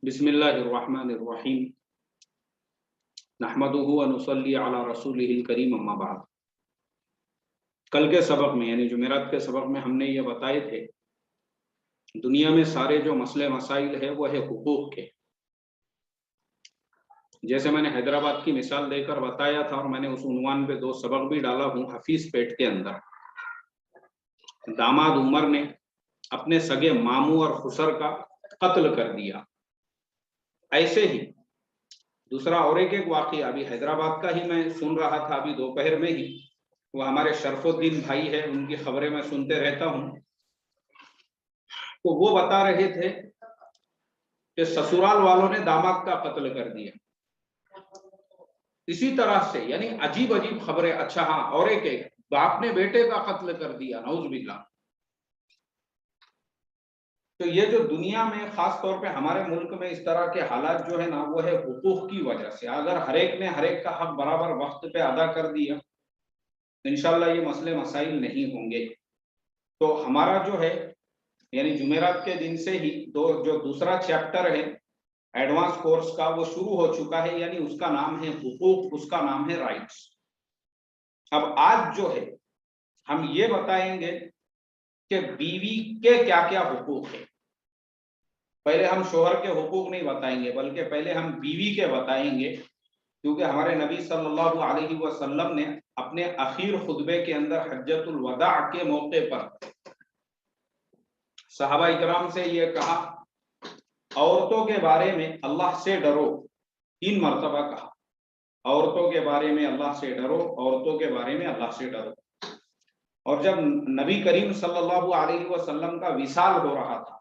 बिस्मिल्लाहिर्रहमानिर्रहीम नहमदुहु व नुसल्ली अला रसूलिहिल करीम अम्मा बाद। कल के सबक में यानी जुमेरात के सबक में हमने ये बताए थे दुनिया में सारे जो मसले मसाइल है वो है हुकूक के। जैसे मैंने हैदराबाद की मिसाल देकर बताया था और मैंने उस उन्वान पे 2 सबक भी डाला हूँ। हफीज पेट के अंदर दामाद उमर ने अपने सगे मामू और खुसर का कत्ल कर दिया। ऐसे ही दूसरा और एक वाक़या अभी हैदराबाद का ही मैं सुन रहा था अभी दोपहर में ही। वो हमारे शरफुद्दीन भाई है, उनकी खबरें मैं सुनते रहता हूँ। तो वो बता रहे थे कि ससुराल वालों ने दामाद का कत्ल कर दिया। इसी तरह से यानी अजीब अजीब खबरें। अच्छा हाँ, और एक बाप ने बेटे का कत्ल कर दिया, नऊज बिल्लाह। तो ये जो दुनिया में खास तौर पे हमारे मुल्क में इस तरह के हालात जो है ना, वो है हुकूक की वजह से। अगर हर एक ने हर एक का हक बराबर वक्त पे अदा कर दिया तो इंशाल्लाह ये मसले मसाइल नहीं होंगे। तो हमारा जो है यानी जुमेरात के दिन से ही जो दूसरा चैप्टर है एडवांस कोर्स का वो शुरू हो चुका है, यानी उसका नाम है हुकूक, उसका नाम है राइट्स। अब आज जो है हम ये बताएंगे कि बीवी के क्या क्या हुकूक है। पहले हम शोहर के हुकूक नहीं बताएंगे बल्कि पहले हम बीवी के बताएंगे, क्योंकि हमारे नबी सल्लल्लाहु अलैहि वसल्लम ने अपने आखिर खुतबे के अंदर हज्जतुल वदा के मौके पर सहाबा इकराम से ये कहा, औरतों के बारे में अल्लाह से डरो। 3 मरतबा कहा, औरतों के बारे में अल्लाह से डरो, औरतों के बारे में अल्लाह से डरो। और जब नबी करीम सल्लल्लाहु अलैहि वसल्लम का विसाल हो रहा था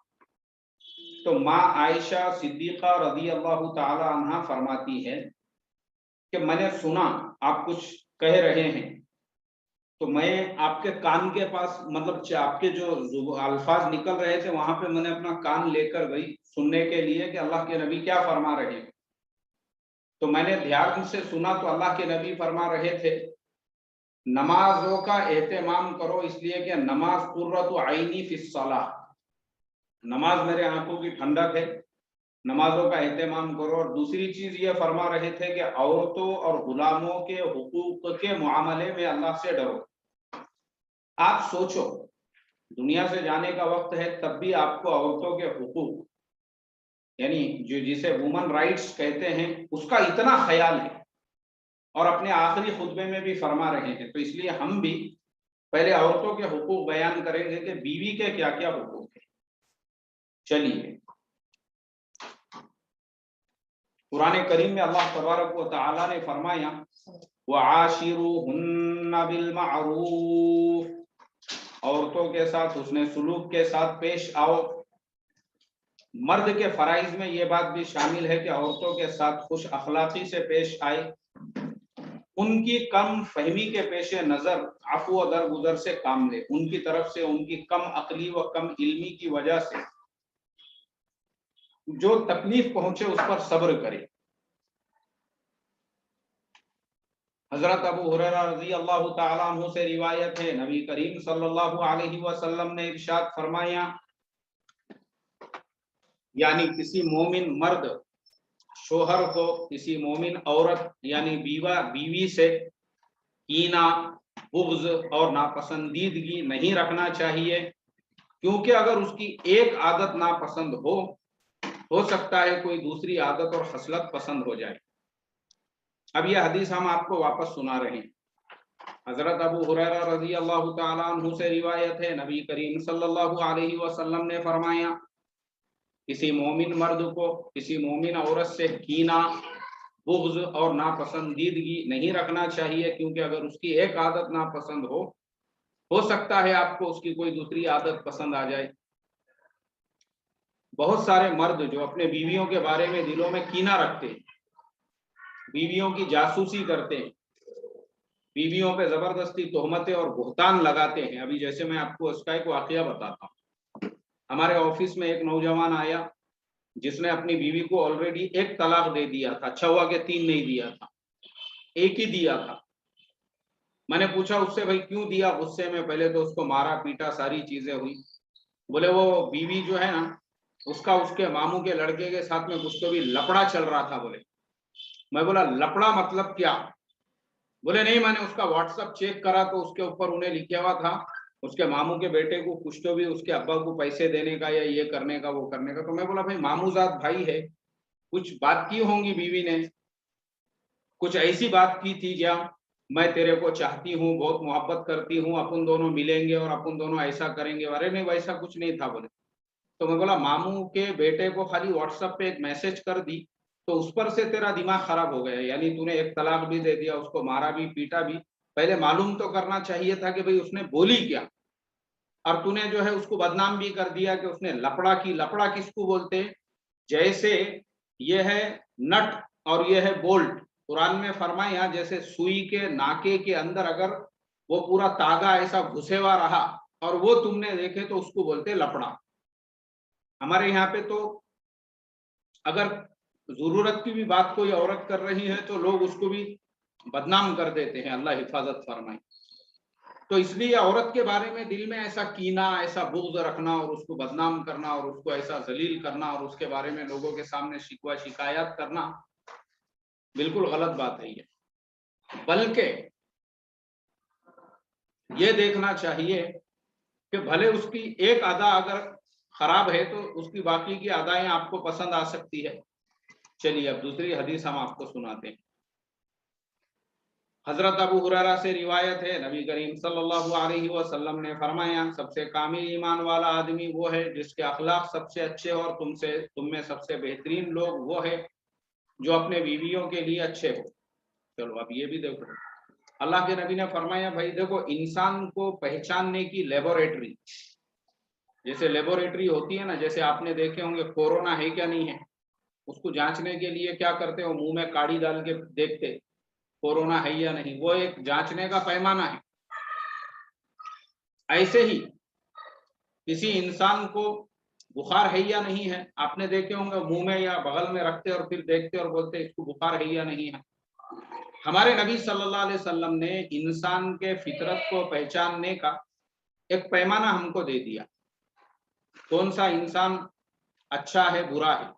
तो माँ आयशा सिद्दीक़ा रज़ी अल्लाह ताला अन्हा फरमाती है कि मैंने सुना आप कुछ कह रहे हैं, तो मैं आपके कान के पास मतलब आपके जो अल्फाज निकल रहे थे वहां पे मैंने अपना कान लेकर गई सुनने के लिए कि अल्लाह के नबी क्या फरमा रहे हैं। तो मैंने ध्यान से सुना तो अल्लाह के नबी फरमा रहे थे, नमाजों का एहतमाम करो, इसलिए कि नमाज कुर्रतु आइनी फिस्सलाह, नमाज मेरे आंखों की ठंडक है, नमाजों का एहतमाम करो। और दूसरी चीज ये फरमा रहे थे कि औरतों और गुलामों के हुकूक के मुआमले में अल्लाह से डरो। आप सोचो, दुनिया से जाने का वक्त है तब भी आपको औरतों के हुकूक यानी जो जिसे वुमन राइट्स कहते हैं उसका इतना ख्याल है और अपने आखिरी खुतबे में भी फरमा रहे हैं। तो इसलिए हम भी पहले औरतों के हुकूक बयान करेंगे कि बीवी के क्या क्या हुकूक है। चलिए, कुरान करीम में अल्लाह तबारक व तआला ने फरमाया, वआशिरुहुन्ना बिल मारूफ, औरतों के साथ हुस्ने सुलूक के साथ पेश आओ। मर्द के फराइज में ये बात भी शामिल है कि औरतों के साथ खुश अखलाकी से पेश आए, उनकी कम फहमी के पेश नजर अफू व दरगुजर से काम ले, उनकी तरफ से उनकी कम अकली व कम इल्मी की वजह से जो तकलीफ पहुंचे उस पर सब्र करे। हजरत अबू हुरैरा रज़ी अल्लाह ताला अन्हु से रिवायत है, नबी करीम सल्लल्लाहु अलैहि वसल्लम ने इरशाद फरमाया, यानी किसी मोमिन मर्द शोहर को किसी मोमिन औरत यानी बीवी से कीना, बुग़्ज़ और नापसंदीदगी नहीं रखना चाहिए, क्योंकि अगर उसकी एक आदत नापसंद हो सकता है कोई दूसरी आदत और खसलत पसंद हो जाए। अब यह हदीस हम आपको वापस सुना रहे हैं। हजरत अबू हुरैरा रज़ी अल्लाह ताला अन्हु से रिवायत है, नबी करीम सल्लल्लाहु अलैहि वसल्लम ने फरमाया, किसी मोमिन मर्द को किसी मोमिन औरत से कीना, बुग़्ज़ और नापसंदीदगी नहीं रखना चाहिए, क्योंकि अगर उसकी एक आदत नापसंद हो सकता है आपको उसकी कोई दूसरी आदत पसंद आ जाए। बहुत सारे मर्द जो अपने बीवियों के बारे में दिलों में कीना रखते हैं, बीवियों की जासूसी करते हैं, बीवियों पे जबरदस्ती तोहमतें और बुहतान लगाते हैं। अभी जैसे मैं आपको उसका एक वाकया बताता हूँ। हमारे ऑफिस में एक नौजवान आया जिसने अपनी बीवी को ऑलरेडी एक तलाक दे दिया था। अच्छा हुआ कि 3 नहीं दिया था, एक ही दिया था। मैंने पूछा उससे, भाई क्यों दिया? गुस्से में पहले तो उसको मारा पीटा, सारी चीजें हुई। बोले वो बीवी जो है ना اس کا اس کے ماموں کے لڑکے کے ساتھ میں کچھ تو بھی لپڑا چل رہا تھا. بولے میں بولا لپڑا مطلب کیا؟ بولے نہیں، میں نے اس کا واٹس ایپ چیک کرا تو اس کے اوپر انہیں لکھا ہوا تھا اس کے ماموں کے بیٹے کو کچھ تو بھی اس کے ابا کو پیسے دینے کا یا یہ کرنے کا وہ کرنے کا. تو میں بولا بھائی ماموں زاد بھائی ہے، کچھ بات کی ہوں گی بیوی نے، کچھ ایسی بات کی تھی کیا میں تیرے کو چاہتی ہوں، بہت محبت کرتی ہوں، اپن دونوں ملیں گے اور اپن دونوں ایسا کریں گے؟ ارے نہیں ویسا کچھ نہیں تھا. بولے تو میں بولا ماموں کے بیٹے کو خالی واٹس ایپ پہ ایک میسج کر دی تو اس پر سے تیرا دماغ خراب ہو گیا، یعنی تو نے ایک طلاق بھی دے دیا، اس کو مارا بھی پیٹا بھی. پہلے معلوم تو کرنا چاہیے تھا کہ بھئی اس نے بولی کیا، اور تو نے جو ہے اس کو بدنام بھی کر دیا کہ اس نے لپڑا کی. لپڑا کس کو بولتے؟ جیسے یہ ہے نٹ اور یہ ہے بولٹ. قرآن میں فرمایا جیسے سوئی کے ناکے کے اندر اگر وہ پورا تاگا ایسا گھسے ہوا رہا اور وہ تم نے دیکھے تو اس کو بولتے لپڑا. ہمارے یہاں پہ تو اگر ضرورت کی بھی بات کوئی عورت کر رہی ہے تو لوگ اس کو بھی بدنام کر دیتے ہیں، اللہ حفاظت فرمائے. تو اس لیے عورت کے بارے میں دل میں ایسا کینہ، ایسا بغض رکھنا اور اس کو بدنام کرنا اور اس کو ایسا ذلیل کرنا اور اس کے بارے میں لوگوں کے سامنے شکوہ شکایات کرنا بالکل غلط بات ہے. یہ بلکہ یہ دیکھنا چاہیے کہ بھلے اس کی ایک ادا اگر خراب ہے تو اس کی باقی کی ادائیں آپ کو پسند آ سکتی ہے. چلیے اب دوسری حدیث ہم آپ کو سناتے ہیں. حضرت ابو ہریرہ سے روایت ہے، نبی کریم صلی اللہ علیہ وسلم نے فرمایا سب سے کامل ایمان والا آدمی وہ ہے جس کے اخلاق سب سے اچھے اور تم میں سب سے بہترین لوگ وہ ہے جو اپنے بیویوں کے لیے اچھے ہو. چلو اب یہ بھی دیکھو، اللہ کے نبی نے فرمایا بھائی دیکھو انسان کو پہچاننے کی لیبوریٹری، جیسے لیبوریٹری ہوتی ہے نا، جیسے آپ نے دیکھے ہوں گے کورونا ہے کیا نہیں ہے، اس کو جانچنے کے لیے کیا کرتے ہو، منہ میں کاڑی ڈال کے دیکھتے کورونا ہے یا نہیں، وہ ایک جانچنے کا پیمانہ ہے. ایسے ہی کسی انسان کو بخار ہے یا نہیں ہے، آپ نے دیکھے ہوں گے منہ میں یا بغل میں رکھتے اور پھر دیکھتے اور بولتے اس کو بخار ہے یا نہیں ہے. ہمارے نبی صلی اللہ علیہ وسلم نے انسان کے فطرت کو پہچاننے کا ایک پیمانہ ہم کو دے دیا، کون سا انسان اچھا ہے برا ہے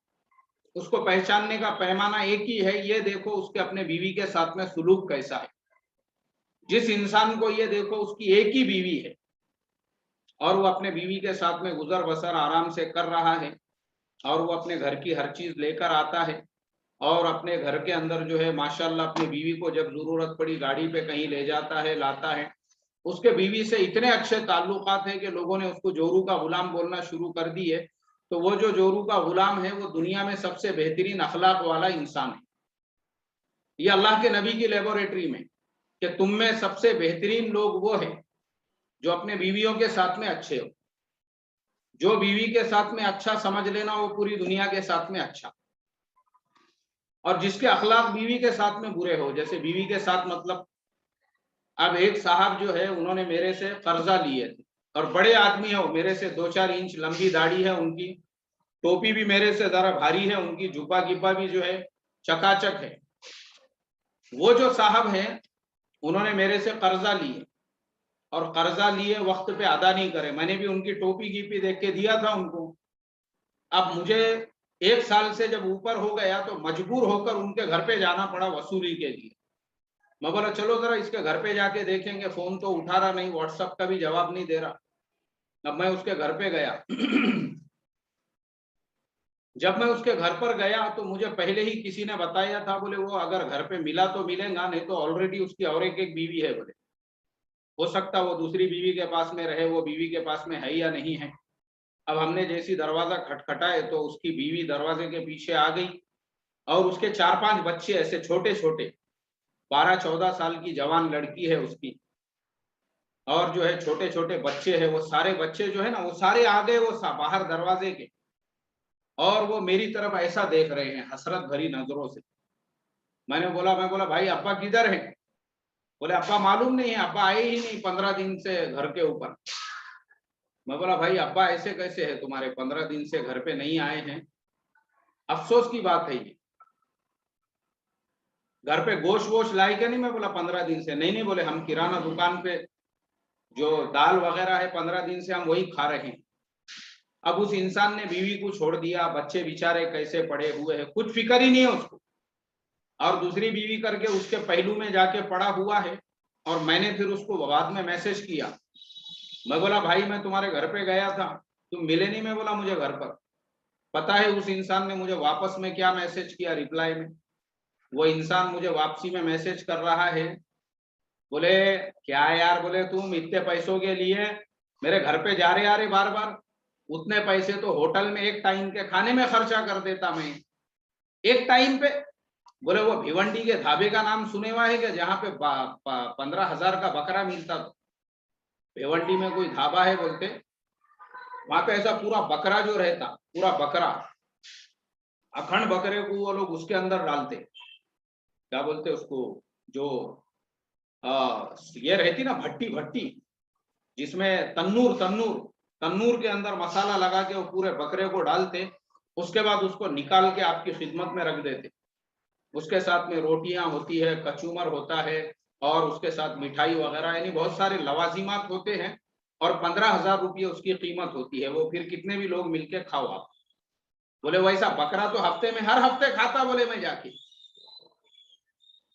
اس کو پہچاننے کا پیمانہ ایک ہی ہے، یہ دیکھو اس کے اپنے بیوی کے ساتھ میں سلوک کیسا ہے. جس انسان کو یہ دیکھو اس کی ایک ہی بیوی ہے اور وہ اپنے بیوی کے ساتھ میں گزر بسر آرام سے کر رہا ہے اور وہ اپنے گھر کی ہر چیز لے کر آتا ہے اور اپنے گھر کے اندر جو ہے ماشاءاللہ اپنی بیوی کو جب ضرورت پڑی گاڑی پہ کہیں لے جاتا ہے لاتا ہے، اس کے بیوی سے اتنے اچھے تعلقات ہیں کہ لوگوں نے اس کو جورو کا غلام بولنا شروع کر دی ہے. تو وہ جو جورو کا غلام ہے وہ دنیا میں سب سے بہترین اخلاق والا انسان ہے. یہ اللہ کے نبی کی لیبوریٹری میں کہ تم میں سب سے بہترین لوگ وہ ہیں جو اپنے بیویوں کے ساتھ میں اچھے ہو. جو بیوی کے ساتھ میں اچھا سمجھ لینا وہ پوری دنیا کے ساتھ میں اچھا، اور جس کے اخلاق بیوی کے ساتھ میں برے ہو. جیسے بیوی کے ساتھ مطلب اب ایک صاحب جو ہے انہوں نے میرے سے قرضہ لیے تھے اور بڑے آدمی ہیں، میرے سے 2-4 انچ لمبی داڑھی ہے ان کی، ٹوپی بھی میرے سے ذرا بھاری ہے ان کی، جوپا گپا بھی جو ہے چکا چک ہے. وہ جو صاحب ہیں انہوں نے میرے سے قرضہ لیے اور قرضہ لیے وقت پہ ادا نہیں کرے. میں نے بھی ان کی ٹوپی گیپی دیکھ کے دیا تھا ان کو. اب مجھے 1 سال سے جب اوپر ہو گیا تو مجبور ہو کر ان کے گھر پہ جانا پڑا وصولی کے لیے. میں بولا چلو ذرا اس کے گھر پہ جا کے دیکھیں گے، فون تو اٹھا رہا نہیں، واٹس ایپ کا بھی جواب نہیں دے رہا. اب میں اس کے گھر پہ گیا. جب میں اس کے گھر پر گیا تو مجھے پہلے ہی کسی نے بتایا تھا، بولے وہ اگر گھر پہ ملا تو ملے گا، نہیں تو آلریڈی اس کی اور ایک بیوی ہے. بولے ہو سکتا وہ دوسری بیوی کے پاس میں رہے، وہ بیوی کے پاس میں ہے یا نہیں ہے. اب ہم نے جیسی دروازہ کھٹکھٹائے تو اس کی بیوی دروازے کے پیچھے آ گئی اور اس کے 4-5 بچے ایسے چھوٹے چھوٹے، 12-14 سال کی جوان لڑکی ہے اس کی، اور جو ہے چھوٹے چھوٹے بچے ہیں. وہ سارے بچے جو ہے نا وہ سارے آ گئے وہ باہر دروازے کے، اور وہ میری طرف ایسا دیکھ رہے ہیں حسرت بھری نظروں سے. میں نے بولا بھائی ابا کدھر ہیں؟ بولے ابا معلوم نہیں ہے، ابا آئے ہی نہیں 15 دن سے گھر کے اوپر. میں بولا بھائی ابا ایسے کیسے ہے تمہارے، 15 دن سے گھر پہ نہیں آئے ہیں؟ افسوس کی بات ہے یہ. گھر پہ گوشت ووشت لائے کیا نہیں؟ میں بولا 15 دن سے نہیں. بولے ہم کرانہ دکان پہ جو دال وغیرہ ہے 15 دن سے ہم وہی کھا رہے ہیں. अब उस इंसान ने बीवी को छोड़ दिया, बच्चे बेचारे कैसे पड़े हुए हैं, कुछ फिक्र ही नहीं है उसको, और दूसरी बीवी करके उसके पहलू में जाके पड़ा हुआ है। और मैंने फिर उसको बाद में मैसेज किया, मैं बोला भाई मैं तुम्हारे घर पे गया था, तुम मिले नहीं। मैं बोला मुझे घर पर पता है। उस इंसान ने मुझे वापस में क्या मैसेज किया रिप्लाई में, वो इंसान मुझे वापसी में मैसेज कर रहा है, बोले क्या यार, बोले तुम इतने पैसों के लिए मेरे घर पे जा रहे आ रहे बार बार, उतने पैसे तो होटल में एक टाइम के खाने में खर्चा कर देता मैं, एक टाइम पे। बोले वो भिवंडी के ढाबे का नाम सुने हुआ है क्या, जहाँ पे 15,000 का बकरा मिलता था। भिवंडी में कोई ढाबा है बोलते, वहां पे ऐसा पूरा बकरा जो रहता, पूरा बकरा, अखंड बकरे को वो लोग उसके अंदर डालते, क्या बोलते उसको, जो ये रहती ना भट्टी, भट्टी जिसमें तन्नूर तन्नूर तन्नूर के अंदर मसाला लगा के वो पूरे बकरे को डालते, उसके बाद उसको निकाल के आपकी खिदमत में रख देते। उसके साथ में रोटियां होती है, कचूमर होता है, और उसके साथ मिठाई वगैरह, यानी बहुत सारे लवाजिमात होते हैं, और 15,000 रुपये उसकी कीमत होती है। वो फिर कितने भी लोग मिलके खाओ आप। बोले वैसा बकरा तो हफ्ते में हर हफ्ते खाता, बोले मैं जाके।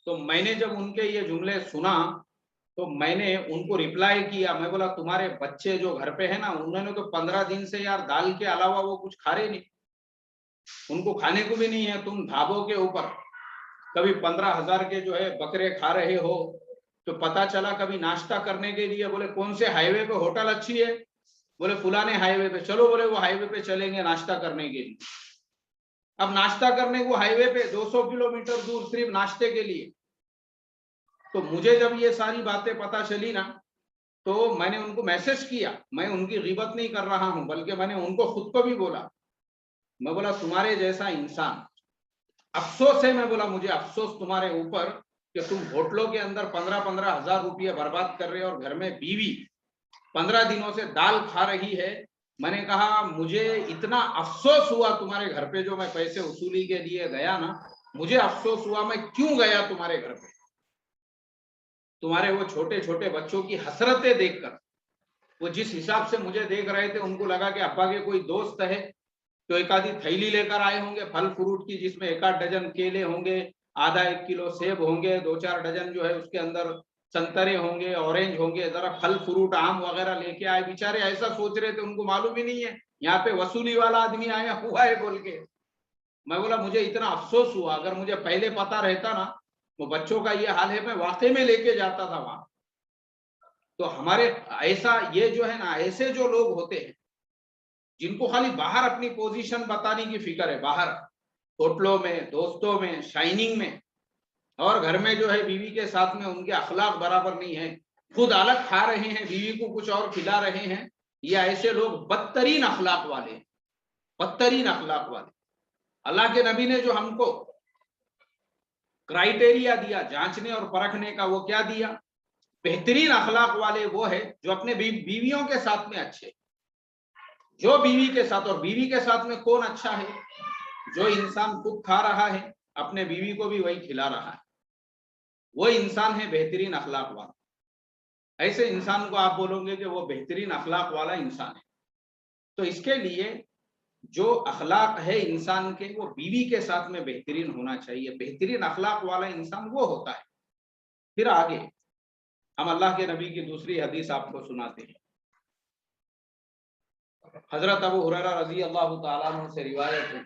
तो मैंने जब उनके ये जुमले सुना तो मैंने उनको रिप्लाई किया, मैं बोला तुम्हारे बच्चे जो घर पे है ना, उन्होंने तो 15 दिन से यार दाल के अलावा वो कुछ खा रहे नहीं, उनको खाने को भी नहीं है। तुम ढाबों के ऊपर कभी 15,000 के जो है बकरे खा रहे हो, तो पता चला कभी नाश्ता करने के लिए, बोले कौन से हाईवे पे होटल अच्छी है, बोले फुलाने हाईवे पे चलो, बोले वो हाईवे पे चलेंगे नाश्ता करने के लिए। अब नाश्ता करने को हाईवे पे 200 किलोमीटर दूर सिर्फ नाश्ते के लिए। तो मुझे जब ये सारी बातें पता चली ना, तो मैंने उनको मैसेज किया, मैं उनकी गिबत नहीं कर रहा हूं, बल्कि मैंने उनको खुद को भी बोला, मैं बोला तुम्हारे जैसा इंसान, अफसोस है, मैं बोला मुझे अफसोस तुम्हारे ऊपर कि तुम होटलों के अंदर 15-15 हजार रुपये बर्बाद कर रहे हो, और घर में बीवी 15 दिनों से दाल खा रही है। मैंने कहा मुझे इतना अफसोस हुआ तुम्हारे घर पे, जो मैं पैसे वसूली के लिए गया ना, मुझे अफसोस हुआ मैं क्यों गया तुम्हारे घर पे। तुम्हारे वो छोटे छोटे बच्चों की हसरतें देखकर, वो जिस हिसाब से मुझे देख रहे थे, उनको लगा कि अब्बा के कोई दोस्त है, तो एक आधी थैली लेकर आए होंगे फल फ्रूट की, जिसमें एक आध डजन केले होंगे, आधा 1 किलो सेब होंगे, 2-4 डजन जो है उसके अंदर संतरे होंगे, ऑरेंज होंगे, जरा फल फ्रूट आम वगैरह लेके आए। बेचारे ऐसा सोच रहे थे, उनको मालूम ही नहीं है यहाँ पे वसूली वाला आदमी आया हुआ है बोल के। मैं बोला मुझे इतना अफसोस हुआ, अगर मुझे पहले पता रहता ना, तो बच्चों का ये हाल है, मैं वाकई में लेके जाता था वहां। तो हमारे ऐसा ये जो है ना, ऐसे जो लोग होते हैं जिनको खाली बाहर अपनी पोजीशन बताने की फिक्र है, बाहर होटलों में, दोस्तों में, शाइनिंग में, और घर में जो है बीवी के साथ में उनके अखलाक बराबर नहीं है, खुद अलग खा रहे हैं, बीवी को कुछ और खिला रहे हैं, ये ऐसे लोग बदतरीन अखलाक वाले हैं, बदतरीन अखलाक वाले। अल्लाह के नबी ने जो हमको क्राइटेरिया दिया जांचने और परखने का, वो क्या दिया, बेहतरीन अखलाक वाले वो है जो अपने बीवियों के साथ में अच्छे, जो बीवी के साथ, और बीवी के साथ में कौन अच्छा है, जो इंसान खुद खा रहा है, अपने बीवी को भी वही खिला रहा है, वो इंसान है बेहतरीन अखलाक वाला। ऐसे इंसान को आप बोलोगे कि वो बेहतरीन अखलाक वाला इंसान है। तो इसके लिए जो अखलाक है इंसान के, वो बीवी के साथ में बेहतरीन होना चाहिए। बेहतरीन अखलाक वाला इंसान वो होता है। फिर आगे हम अल्लाह के नबी की दूसरी हदीस आपको सुनाते हैं। हजरत अबू हुरैरा रज़ी अल्लाह तआला अन्हु से रिवायत है,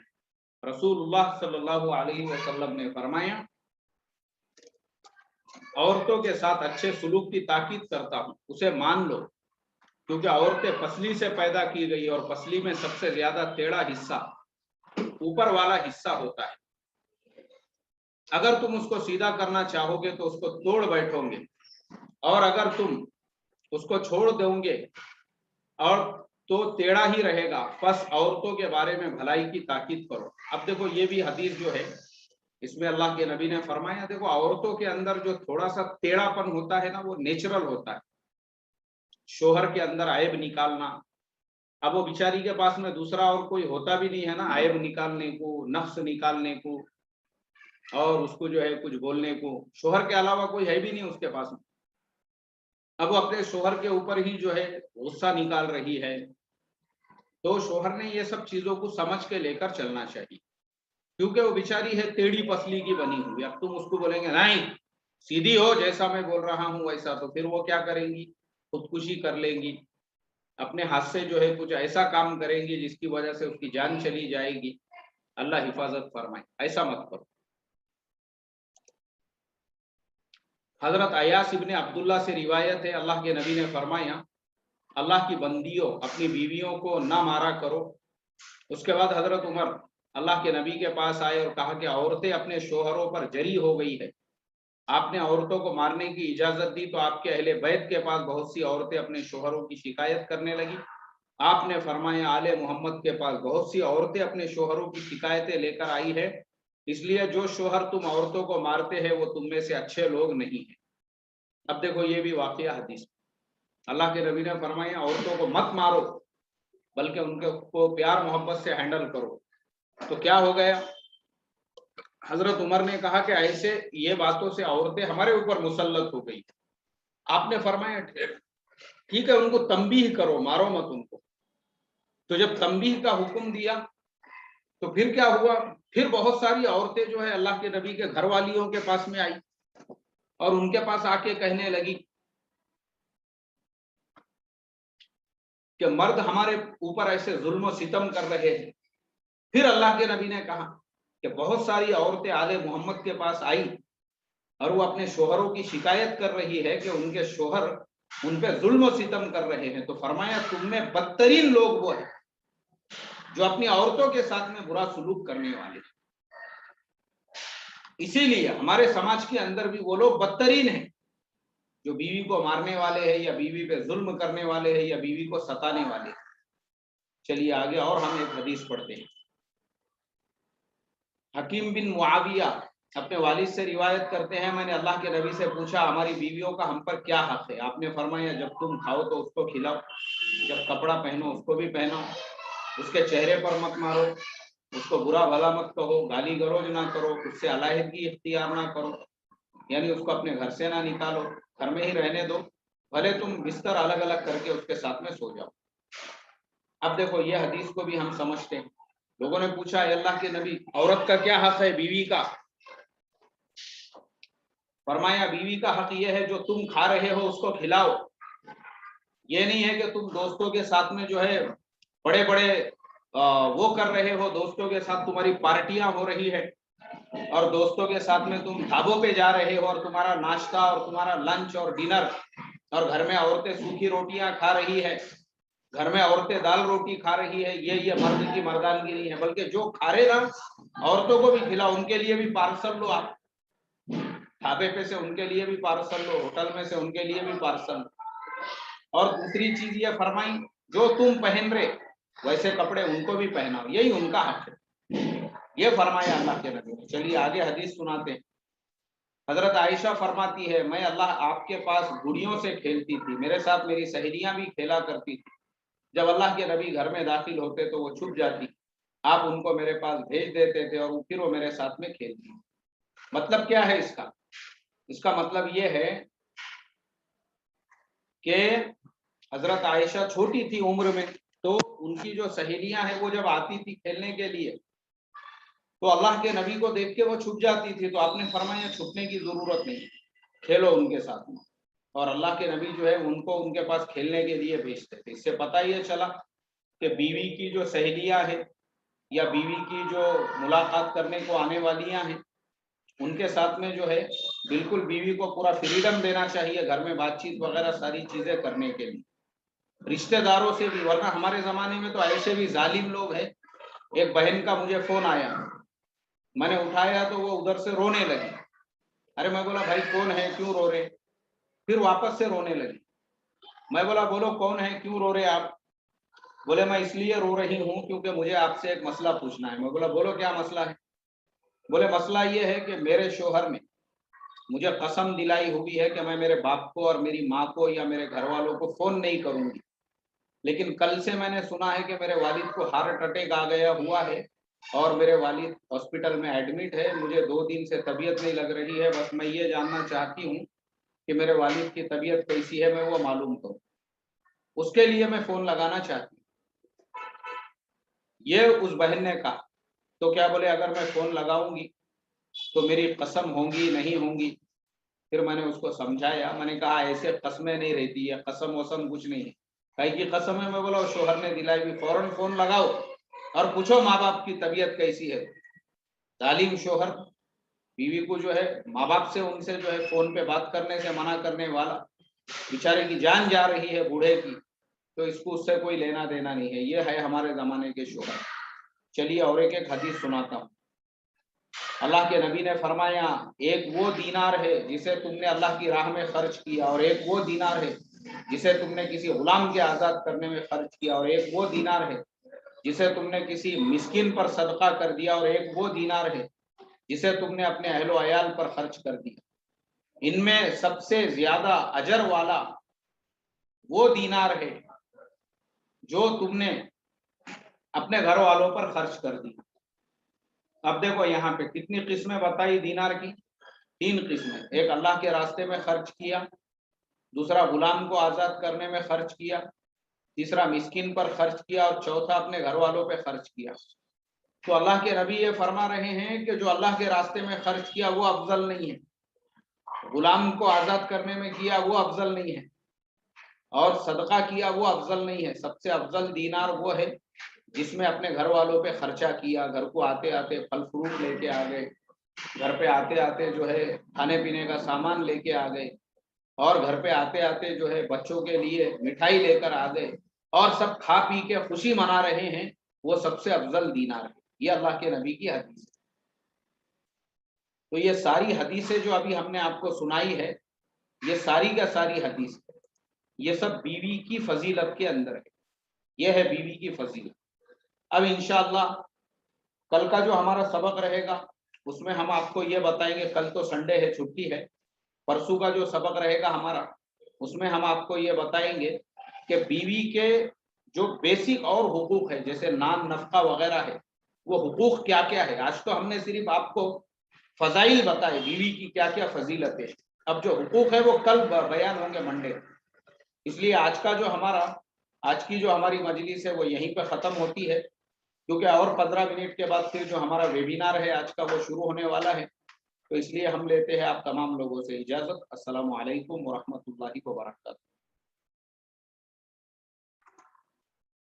रसूलुल्लाह सल्लल्लाहु अलैहि वसल्लम ने फरमाया, औरतों के साथ अच्छे सुलूक की ताकीद करता हूँ, उसे मान लो, क्योंकि औरतें पसली से पैदा की गई, और पसली में सबसे ज्यादा टेढ़ा हिस्सा ऊपर वाला हिस्सा होता है। अगर तुम उसको सीधा करना चाहोगे तो उसको तोड़ बैठोगे, और अगर तुम उसको छोड़ दोगे और तो टेढ़ा ही रहेगा। बस औरतों के बारे में भलाई की ताकीद करो। अब देखो ये भी हदीस जो है, इसमें अल्लाह के नबी ने फरमाया, देखो औरतों के अंदर जो थोड़ा सा टेढ़ापन होता है ना, वो नेचुरल होता है। शोहर के अंदर ऐब निकालना, अब वो बिचारी के पास में दूसरा और कोई होता भी नहीं है ना, ऐब निकालने को, नफ्स निकालने को, और उसको जो है कुछ बोलने को, शोहर के अलावा कोई है भी नहीं उसके पास में। अब वो अपने शोहर के ऊपर ही जो है गुस्सा निकाल रही है, تو शोहर ने ये सब चीजों को समझ के लेकर चलना चाहिए, क्योंकि वो बेचारी है टेढ़ी पसली की बनी हुई। अब तुम उसको बोलेंगे नहीं सीधी हो, जैसा मैं बोल रहा हूँ वैसा, तो फिर वो क्या करेंगी, खुदकुशी कर लेंगी, अपने हाथ से जो है कुछ ऐसा काम करेंगी जिसकी वजह से उसकी जान चली जाएगी। अल्लाह हिफाजत फरमाए, ऐसा मत करो। हजरत अयास इब्ने अब्दुल्ला से रिवायत है, अल्लाह के नबी ने फरमाया, अल्लाह की बंदियों अपनी बीवियों को ना मारा करो। उसके बाद हजरत उमर अल्लाह के नबी के पास आए और कहा कि औरतें अपने शोहरों पर जरी हो गई है, आपने औरतों को मारने की इजाजत दी तो आपके अहले बैत के पास बहुत सी औरतें अपने शोहरों की शिकायत करने लगी। आपने फरमाया आले मोहम्मद के पास बहुत सी औरतें अपने शोहरों की शिकायतें लेकर आई है, इसलिए जो शोहर तुम औरतों को मारते हैं वो तुम में से अच्छे लोग नहीं है। अब देखो ये भी वाकया हदीस, अल्लाह के नबी ने फरमाया औरतों को मत मारो, बल्कि उनके को प्यार मोहब्बत से हैंडल करो। तो क्या हो गया, हजरत उमर ने कहा कि ऐसे ये बातों से औरतें हमारे ऊपर मुसल्लत हो गई। आपने फरमाया ठीक है उनको तंबीह करो, मारो मत उनको। तो जब तंबीह का हुक्म दिया तो फिर क्या हुआ, फिर बहुत सारी औरतें जो है अल्लाह के नबी के घर वालियों के पास में आई और उनके पास आके कहने लगी कि मर्द हमारे ऊपर ऐसे जुल्म और सितम कर रहे हैं। फिर अल्लाह के नबी ने कहा कि बहुत सारी औरतें आले मोहम्मद के पास आई और वो अपने शोहरों की शिकायत कर रही है कि उनके शोहर उन पे जुल्म और सितम कर रहे हैं। तो फरमाया तुम में बदतरीन लोग वो है जो अपनी औरतों के साथ में बुरा सुलूक करने वाले। इसीलिए हमारे समाज के अंदर भी वो लोग बदतरीन हैं जो बीवी को मारने वाले हैं या बीवी पे जुल्म करने वाले हैं या बीवी को सताने वाले हैं। चलिए आगे और हम एक हदीस पढ़ते हैं। हकीम बिन मुआविया अपने वालिद से रिवायत करते हैं, मैंने अल्लाह के नबी से पूछा हमारी बीवियों का हम पर क्या हक है। आपने फरमाया जब तुम खाओ तो उसको खिलाओ, जब कपड़ा पहनो उसको भी पहनाओ, उसके चेहरे पर मत मारो, उसको बुरा भला मत कहो, गाली गलौज ना करो, उससे अलहदगी इख्तियार ना करो, यानी उसको अपने घर से ना निकालो, घर में ही रहने दो, भले तुम बिस्तर अलग अलग करके उसके साथ में सो जाओ। अब देखो ये हदीस को भी हम समझते हैं। लोगों ने पूछा अल्लाह के नबी औरत का क्या हक है बीवी का। फरमाया बीवी का हक ये है जो तुम खा रहे हो उसको खिलाओ। ये नहीं है कि तुम दोस्तों के साथ में जो है बड़े बड़े वो कर रहे हो, दोस्तों के साथ तुम्हारी पार्टियां हो रही है और दोस्तों के साथ में तुम ढाबों पे जा रहे हो और तुम्हारा नाश्ता और तुम्हारा लंच और डिनर, और घर में औरतें सूखी रोटियां खा रही है, घर में औरतें दाल रोटी खा रही है, ये मर्द की मर्दानगी नहीं है। बल्कि जो खा रहे ना औरतों को भी खिलाओ, उनके लिए भी पार्सल लो, आप ढाबे पे से उनके लिए भी पार्सल लो, होटल में से उनके लिए भी पार्सल लो। और दूसरी चीज ये फरमाई जो तुम पहन रहे वैसे कपड़े उनको भी पहनाओ, यही उनका हक है, ये फरमाया अल्लाह के नबी ने। चलिए आगे हदीस सुनाते हैं। हजरत आयशा फरमाती है मैं अल्लाह आपके पास गुड़ियों से खेलती थी, मेरे साथ मेरी सहेलियां भी खेला करती थी। जब अल्लाह के नबी घर में दाखिल होते तो वो छुप जाती, आप उनको मेरे पास भेज देते थे और फिर वो मेरे साथ में खेलती। मतलब क्या है इसका, इसका मतलब ये है कि हजरत आयशा छोटी थी उम्र में, तो उनकी जो सहेलियां हैं वो जब आती थी खेलने के लिए तो अल्लाह के नबी को देख के वो छुप जाती थी। तो आपने फरमाया छुपने की जरूरत नहीं, खेलो उनके साथ में। और अल्लाह के नबी जो है उनको उनके पास खेलने के लिए भेजते थे। इससे पता ये चला कि बीवी की जो सहेलियां हैं या बीवी की जो मुलाकात करने को आने वालियां हैं उनके साथ में जो है बिल्कुल बीवी को पूरा फ्रीडम देना चाहिए घर में बातचीत वगैरह सारी चीजें करने के लिए, रिश्तेदारों से भी। वरना हमारे जमाने में तो ऐसे भी जालिम लोग हैं। एक बहन का मुझे फोन आया, मैंने उठाया तो वो उधर से रोने लगी। अरे मैं बोला भाई कौन है, क्यों रो रहे, फिर वापस से रोने लगी। मैं बोला बोलो कौन है, क्यों रो रहे आप। बोले मैं इसलिए रो रही हूँ क्योंकि मुझे आपसे एक मसला पूछना है। मैं बोला बोलो क्या मसला है। बोले मसला ये है कि मेरे शोहर ने मुझे कसम दिलाई हुई है कि मैं मेरे बाप को और मेरी माँ को या मेरे घर वालों को फोन नहीं करूंगी, लेकिन कल से मैंने सुना है कि मेरे वालिद को हार्ट अटैक आ गया हुआ है और मेरे वालिद हॉस्पिटल में एडमिट है। मुझे 2 दिन से तबीयत नहीं लग रही है, बस मैं ये जानना चाहती हूँ कि मेरे वालिद की तबीयत कैसी है, मैं वो मालूम करूँ, उसके लिए मैं फोन लगाना चाहती हूँ। ये उस बहन ने कहा, तो क्या बोले अगर मैं फोन लगाऊंगी तो मेरी कसम होंगी नहीं होंगी? फिर मैंने उसको समझाया, मैंने कहा ऐसे कसमें नहीं रहती है, कसम वसम कुछ नहीं है। कहीं की कसम है? मैं बोला शोहर ने दिलाई भी, फौरन फोन लगाओ और पूछो माँ बाप की तबीयत कैसी है। जालिम शोहर बीवी को जो है माँ बाप से उनसे जो है फोन पे बात करने से मना करने वाला, बेचारे की जान जा रही है बूढ़े की, तो इसको उससे कोई लेना देना नहीं है। ये है हमारे जमाने के शोहर। चलिए और एक हदीस सुनाता हूँ। अल्लाह के नबी ने फरमाया, एक वो दीनार है जिसे तुमने अल्लाह की राह में खर्च किया, और एक वो दीनार है जिसे तुमने किसी गुलाम के आजाद करने में खर्च किया, और एक वो दीनार है जिसे तुमने किसी मिस्किन पर सदका कर दिया, और एक वो दीनार है जिसे तुमने अपने अहलो अयाल पर खर्च कर दिया। इनमें सबसे ज्यादा अजर वाला वो दीनार है जो तुमने अपने घर वालों पर खर्च कर दिया। अब देखो यहाँ पे कितनी किस्में बताई दीनार की? 3 किस्में। एक अल्लाह के रास्ते में खर्च किया, दूसरा गुलाम को आजाद करने में खर्च किया, तीसरा मिस्किन पर खर्च किया, और चौथा अपने घर वालों पे खर्च किया। तो अल्लाह के नबी ये फरमा रहे हैं कि जो अल्लाह के रास्ते में खर्च किया वो अफजल नहीं है, गुलाम को आजाद करने में किया वो अफजल नहीं है, और सदका किया वो अफजल नहीं है। सबसे अफजल दीनार वो है जिसमें अपने घर वालों पे खर्चा किया, घर को आते आते फल फ्रूट लेके आ गए, घर पे आते आते जो है खाने पीने का सामान लेके आ गए, और घर पे आते आते जो है बच्चों के लिए मिठाई लेकर आ गए, और सब खा पी के खुशी मना रहे हैं, वो सबसे अफजल दीनार है। ये अल्लाह के नबी की हदीस है। तो ये सारी हदीसें जो अभी हमने आपको सुनाई है, ये सारी का सारी हदीस है, ये सब बीवी की फजीलत के अंदर है। ये है बीवी की फजीलत। अब इंशाअल्लाह कल का जो हमारा सबक रहेगा उसमें हम आपको ये बताएंगे, कल तो संडे है, छुट्टी है, परसों का जो सबक रहेगा हमारा उसमें हम आपको ये बताएंगे कि बीवी के जो बेसिक और हुकूक है, जैसे नाम नफका वगैरह है, वो हुकूक क्या क्या है। आज तो हमने सिर्फ आपको फजाइल बताए, बीवी की क्या क्या फजीलत है। अब जो हुकूक है वो कल बयान होंगे मंडे। इसलिए आज की जो हमारी मजलिस है वो यहीं पे ख़त्म होती है, क्योंकि और 15 मिनट के बाद फिर जो हमारा वेबिनार है आज का वो शुरू होने वाला है। तो इसलिए हम लेते हैं आप तमाम लोगों से इजाज़त। अस्सलामु अलैकुम व रहमतुल्लाहि व बरकातहू।